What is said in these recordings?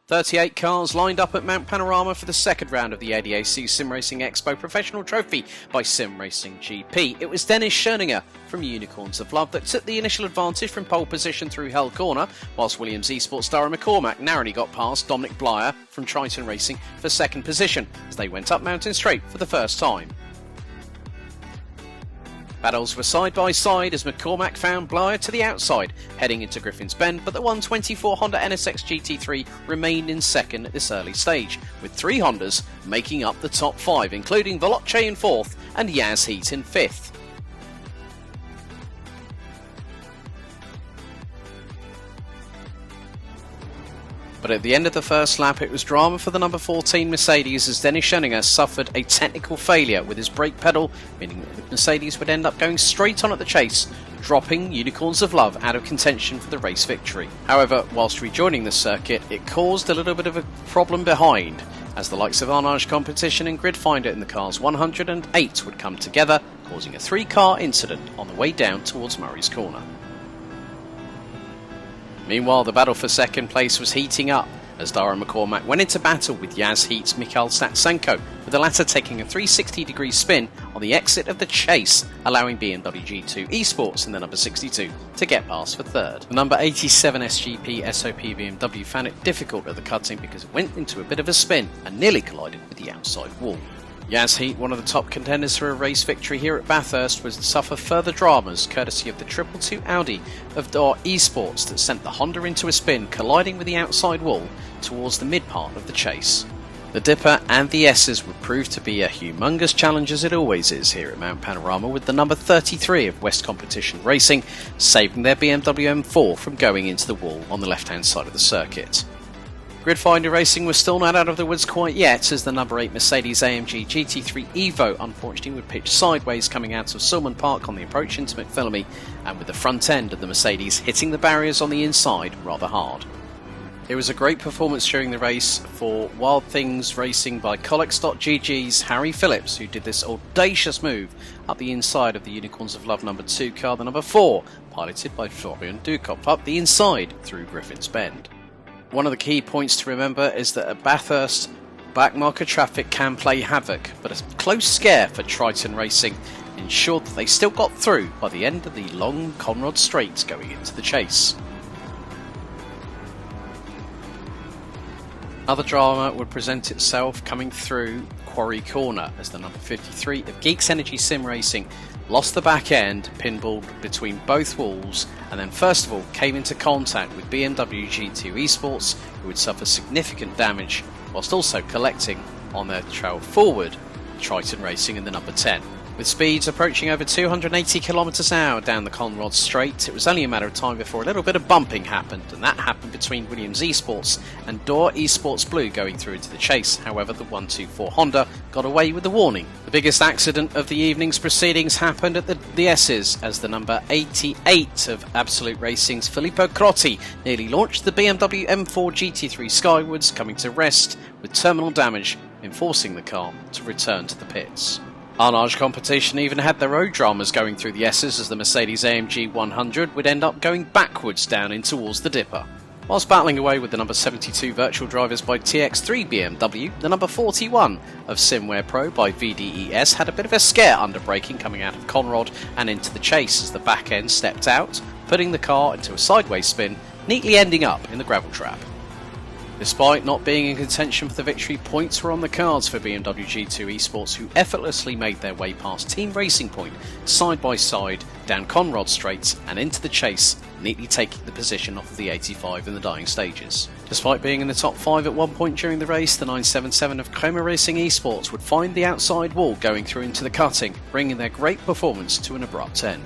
38 cars lined up at Mount Panorama for the second round of the ADAC SimRacing Expo Professional Trophy by Simracing.GP. It was Dennis Schoeninger from Unicorns of Love that took the initial advantage from pole position through Hell Corner, whilst Williams Esports Darragh McCormack narrowly got past Dominic Blyer from Triton Racing for second position as they went up Mountain Straight for the first time. Battles were side by side as McCormack found Blyer to the outside, heading into Griffin's Bend, but the 124 Honda NSX GT3 remained in second at this early stage, with three Hondas making up the top five, including Veloce in fourth and Yaz Heat in fifth. But at the end of the first lap, it was drama for the number 14 Mercedes as Dennis Schoeninger suffered a technical failure with his brake pedal, meaning that the Mercedes would end up going straight on at the chase, dropping Unicorns of Love out of contention for the race victory. However, whilst rejoining the circuit, it caused a little bit of a problem behind, as the likes of ADAC Competizione and Grid Finder in the cars 108 would come together, causing a three-car incident on the way down towards Murray's Corner. Meanwhile, the battle for second place was heating up as Darragh McCormack went into battle with Yaz Heat's Mikhail Statsenko, with the latter taking a 360-degree spin on the exit of the chase, allowing BMW G2 Esports in the number 62 to get past for third. The number 87 SGP SOP BMW found it difficult at the cutting because it went into a bit of a spin and nearly collided with the outside wall. Yaz Heat, one of the top contenders for a race victory here at Bathurst, was to suffer further dramas courtesy of the 222 Audi of DOR Esports that sent the Honda into a spin, colliding with the outside wall towards the mid part of the chase. The Dipper and the S's would prove to be a humongous challenge, as it always is here at Mount Panorama, with the number 33 of West Competition Racing saving their BMW M4 from going into the wall on the left hand side of the circuit. Grid Finder Racing was still not out of the woods quite yet, as the number 8 Mercedes-AMG GT3 Evo unfortunately would pitch sideways coming out of Silman Park on the approach into McPhillamy, and with the front end of the Mercedes hitting the barriers on the inside rather hard. It was a great performance during the race for Wild Things Racing by Colex.GG's Harry Phillips, who did this audacious move up the inside of the Unicorns of Love number 2 car, the number 4, piloted by Florian Dukop, up the inside through Griffin's Bend. One of the key points to remember is that at Bathurst, backmarker traffic can play havoc, but a close scare for Triton Racing ensured that they still got through by the end of the long Conrod Straight going into the chase. Another drama would present itself coming through Quarry Corner as the number 53 of Geeks Energy Sim Racing lost the back end, pinballed between both walls, and then first of all came into contact with BMW G2 Esports, who would suffer significant damage, whilst also collecting on their trail forward Triton Racing in the number 10. With speeds approaching over 280 km/h down the Conrod Straight, it was only a matter of time before a little bit of bumping happened, and that happened between Williams Esports and DOR Esports Blue going through into the chase. However, the 124 Honda got away with the warning. The biggest accident of the evening's proceedings happened at the S's, as the number 88 of Absolute Racing's Filippo Crotti nearly launched the BMW M4 GT3 skywards, coming to rest with terminal damage, enforcing the car to return to the pits. ADAC Competizione even had their own dramas going through the S's, as the Mercedes-AMG 100 would end up going backwards down in towards the Dipper. Whilst battling away with the number 72 virtual drivers by TX3 BMW, the number 41 of Simware Pro by VDES had a bit of a scare under braking coming out of Conrod and into the chase as the back end stepped out, putting the car into a sideways spin, neatly ending up in the gravel trap. Despite not being in contention for the victory, points were on the cards for BMW G2 Esports, who effortlessly made their way past Team Racing Point side by side down Conrod Straight and into the chase, neatly taking the position off of the 85 in the dying stages. Despite being in the top 5 at one point during the race, the 977 of Coma Racing Esports would find the outside wall going through into the cutting, bringing their great performance to an abrupt end.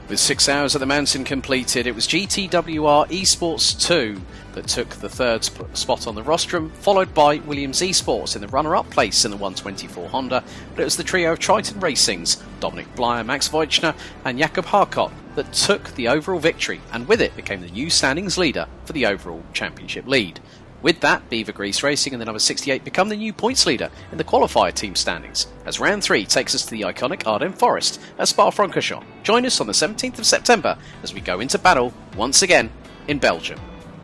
With 6 hours at the mountain completed, it was GTWR Esports 2 that took the third spot on the rostrum, followed by Williams Esports in the runner-up place in the 124 Honda, but it was the trio of Triton Racing's Dominic Blyer, Max Voigtner and Jakob Harkott that took the overall victory, and with it became the new standings leader for the overall championship lead. With that, Beaver Grease Racing and the number 68 become the new points leader in the qualifier team standings, as round 3 takes us to the iconic Ardennes Forest at Spa-Francorchamps. Join us on the 17th of September as we go into battle once again in Belgium.